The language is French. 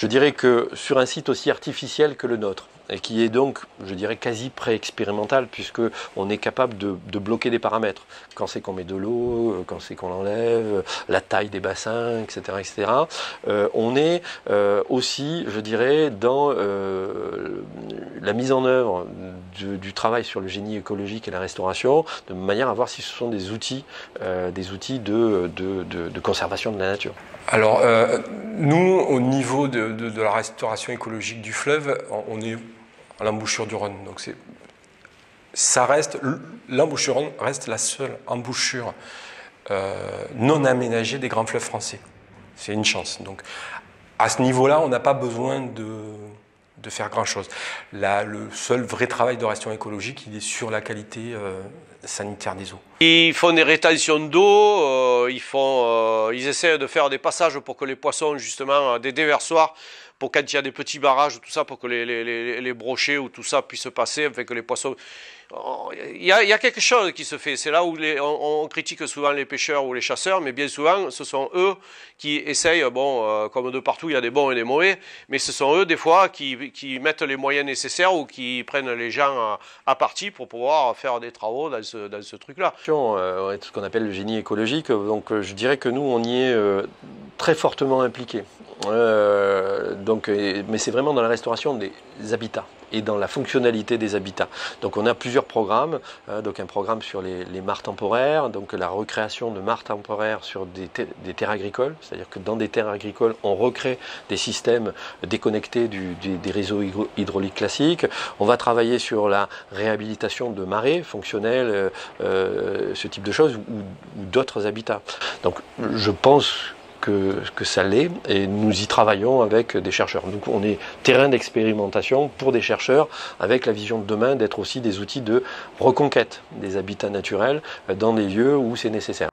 Je dirais que sur un site aussi artificiel que le nôtre, et qui est donc, je dirais, quasi pré-expérimental, puisqu'on est capable de bloquer des paramètres. Quand c'est qu'on met de l'eau, quand c'est qu'on l'enlève, la taille des bassins, etc. etc. On est aussi, je dirais, dans la mise en œuvre du travail sur le génie écologique et la restauration, de manière à voir si ce sont des outils de conservation de la nature. Alors, nous, au niveau de la restauration écologique du fleuve, on est à l'embouchure du Rhône. Donc l'embouchure reste la seule embouchure non aménagée des grands fleuves français. C'est une chance. Donc, à ce niveau-là, on n'a pas besoin de faire grand-chose. Là, le seul vrai travail de restauration écologique, il est sur la qualité sanitaire des eaux. Ils font des rétentions d'eau, ils essaient de faire des passages pour que les poissons, justement, des déversoirs, pour quand il y a des petits barrages, tout ça, pour que les brochets ou tout ça puisse passer, afin que les poissons... Il y a quelque chose qui se fait. C'est là où on critique souvent les pêcheurs ou les chasseurs, mais bien souvent, ce sont eux qui essayent, comme de partout, il y a des bons et des mauvais, mais ce sont eux, des fois, qui mettent les moyens nécessaires ou qui prennent les gens à partie pour pouvoir faire des travaux dans ce truc-là. Ce qu'on appelle le génie écologique, donc je dirais que nous, on y est très fortement impliqués. Mais c'est vraiment dans la restauration des habitats et dans la fonctionnalité des habitats. Donc on a plusieurs programmes, donc un programme sur les mares temporaires, donc la recréation de mares temporaires sur des terres agricoles, c'est-à-dire que dans des terres agricoles, on recrée des systèmes déconnectés des réseaux hydrauliques classiques. On va travailler sur la réhabilitation de marais fonctionnels, ce type de choses, ou d'autres habitats. Donc je pense que ça l'est, et nous y travaillons avec des chercheurs. Donc on est terrain d'expérimentation pour des chercheurs, avec la vision de demain d'être aussi des outils de reconquête des habitats naturels dans des lieux où c'est nécessaire.